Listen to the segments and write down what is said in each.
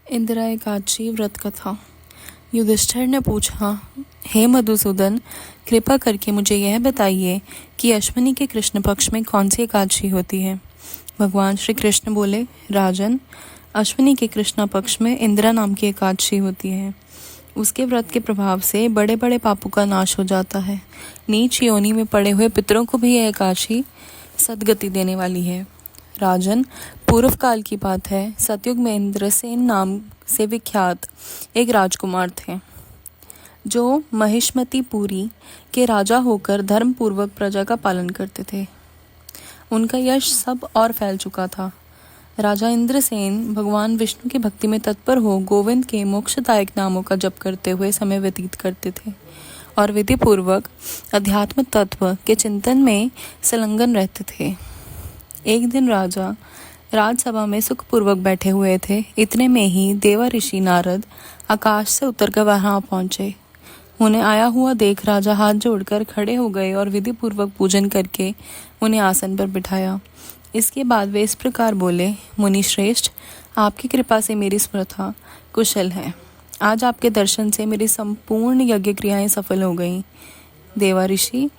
इंदिरा एकादशी व्रत कथा। युधिष्ठिर ने पूछा, हे मधुसूदन, कृपा करके मुझे यह बताइए कि अश्विनी के कृष्ण पक्ष में कौन सी एकादशी होती है। भगवान श्री कृष्ण बोले, राजन, अश्विनी के कृष्ण पक्ष में इंदिरा नाम की एकादशी होती है। उसके व्रत के प्रभाव से बड़े बड़े पापों का नाश हो जाता है। नीच योनि में पड़े हुए पितरों को भी यह एकादशी सद्गति देने वाली है। राजन, पूर्व काल की बात है, सतयुग में इंद्रसेन नाम से विख्यात एक राजकुमार थे, जो महिष्मतीपुरी के राजा होकर धर्म पूर्वक प्रजा का पालन करते थे। उनका यश सब और फैल चुका था। राजा इंद्रसेन भगवान विष्णु की भक्ति में तत्पर हो गोविंद के मोक्षदायक नामों का जप करते हुए समय व्यतीत करते थे और विधि पूर्वक अध्यात्म तत्व के चिंतन में संलग्न रहते थे। एक दिन राजा राजसभा में सुखपूर्वक बैठे हुए थे। इतने में ही देवा ऋषि नारद आकाश से उतरकर वहां पहुंचे। उन्हें आया हुआ देख राजा हाथ जोड़कर खड़े हो गए और विधि पूर्वक पूजन करके उन्हें आसन पर बिठाया। इसके बाद वे इस प्रकार बोले, मुनि श्रेष्ठ, आपकी कृपा से मेरी स्मृति कुशल है। आज आपके दर्शन से मेरी संपूर्ण यज्ञ क्रियाएं सफल हो गईं। देवा ऋषि,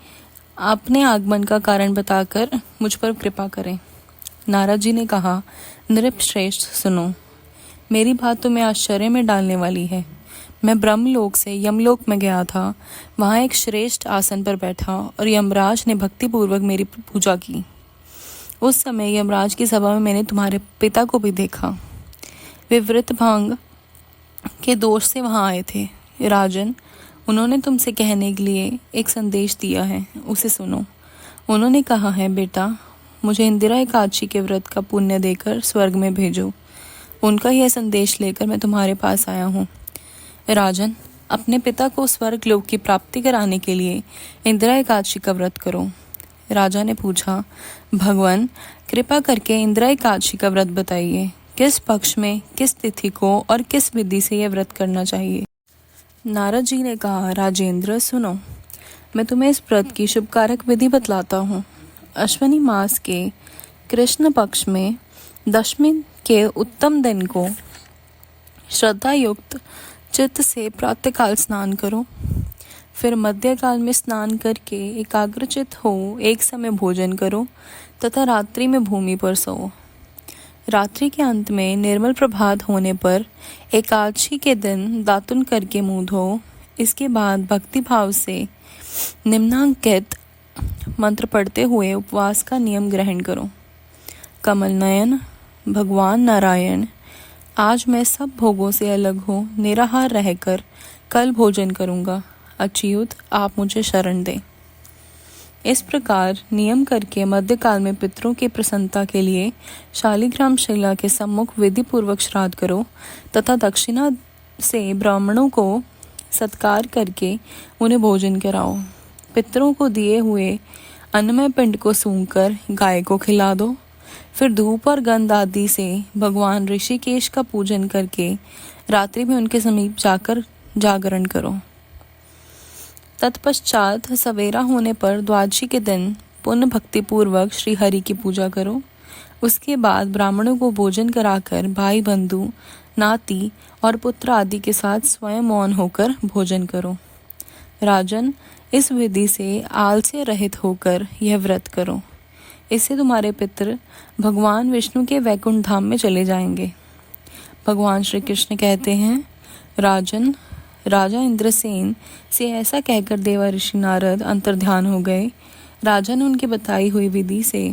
अपने आगमन का कारण बताकर मुझ पर कृपा करें। नारद जी ने कहा, नृप श्रेष्ठ, सुनो, मेरी बात तुम्हें आश्चर्य में डालने वाली है। मैं ब्रह्मलोक से यमलोक में गया था। वहां एक श्रेष्ठ आसन पर बैठा और यमराज ने भक्ति पूर्वक मेरी पूजा की। उस समय यमराज की सभा में मैंने तुम्हारे पिता को भी देखा। वे वृत भांग के दोष से वहां आए थे। राजन, उन्होंने तुमसे कहने के लिए एक संदेश दिया है, उसे सुनो। उन्होंने कहा है, बेटा, मुझे इंदिरा एकादशी के व्रत का पुण्य देकर स्वर्ग में भेजो। उनका यह संदेश लेकर मैं तुम्हारे पास आया हूँ। राजन, अपने पिता को स्वर्ग लोक की प्राप्ति कराने के लिए इंदिरा एकादशी का व्रत करो। राजा ने पूछा, भगवान, कृपा करके इंदिरा एकादशी का व्रत बताइए। किस पक्ष में, किस तिथि को और किस विधि से यह व्रत करना चाहिए। नारद जी ने कहा, राजेंद्र, सुनो, मैं तुम्हें इस व्रत की शुभकारक विधि बतलाता हूँ। अश्विनी मास के कृष्ण पक्ष में दशमी के उत्तम दिन को श्रद्धा युक्त चित्त से प्रातःकाल स्नान करो। फिर मध्यकाल में स्नान करके एकाग्रचित हो एक समय भोजन करो तथा रात्रि में भूमि पर सो। रात्रि के अंत में निर्मल प्रभात होने पर एकादशी के दिन दातुन करके मुंह धो। इसके बाद भक्ति भाव से निम्नांकित मंत्र पढ़ते हुए उपवास का नियम ग्रहण करो। कमल नयन, भगवान नारायण, आज मैं सब भोगों से अलग हो निराहार रहकर कल भोजन करूंगा। अच्युत, आप मुझे शरण दें। इस प्रकार नियम करके मध्यकाल में पितरों की प्रसन्नता के लिए शालिग्राम शिला के सम्मुख विधि पूर्वक श्राद्ध करो तथा दक्षिणा से ब्राह्मणों को सत्कार करके उन्हें भोजन कराओ। पितरों को दिए हुए अन्नमय पिंड को सूंघकर गाय को खिला दो। फिर धूप और गंध आदि से भगवान ऋषिकेश का पूजन करके रात्रि में उनके समीप जाकर जागरण करो। तत्पश्चात सवेरा होने पर द्वादशी के दिन पुण्य भक्ति पूर्वक श्री हरि की पूजा करो। उसके बाद ब्राह्मणों को भोजन कराकर भाई बंधु नाती और पुत्र आदि के साथ स्वयं मौन होकर भोजन करो। राजन, इस विधि से आलस्य रहित होकर यह व्रत करो। इससे तुम्हारे पितृ भगवान विष्णु के वैकुंठ धाम में चले जाएंगे। भगवान श्री कृष्ण कहते हैं, राजन, राजा इंद्रसेन से ऐसा कहकर देवा ऋषि नारद अंतर्ध्यान हो गए। राजा ने उनकी बताई हुई विधि से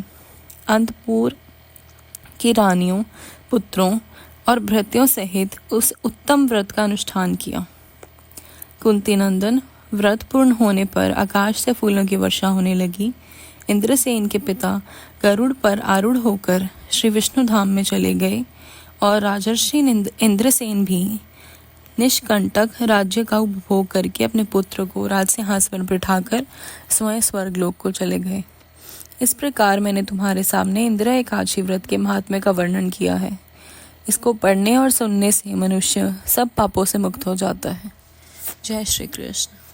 अंतपुर की रानियों, पुत्रों और भृत्यों सहित उस उत्तम व्रत का अनुष्ठान किया। कुंती नंदन, व्रत पूर्ण होने पर आकाश से फूलों की वर्षा होने लगी। इंद्रसेन के पिता गरुड़ पर आरूढ़ होकर श्री विष्णु धाम में चले गए और राजर्षि इंद्रसेन भी निष्कंटक राज्य का उपभोग करके अपने पुत्र को राजसिंहासन पर बिठाकर स्वयं स्वर्गलोक को चले गए। इस प्रकार मैंने तुम्हारे सामने इंदिरा एकादशी व्रत के महात्म्य का वर्णन किया है। इसको पढ़ने और सुनने से मनुष्य सब पापों से मुक्त हो जाता है। जय श्री कृष्ण।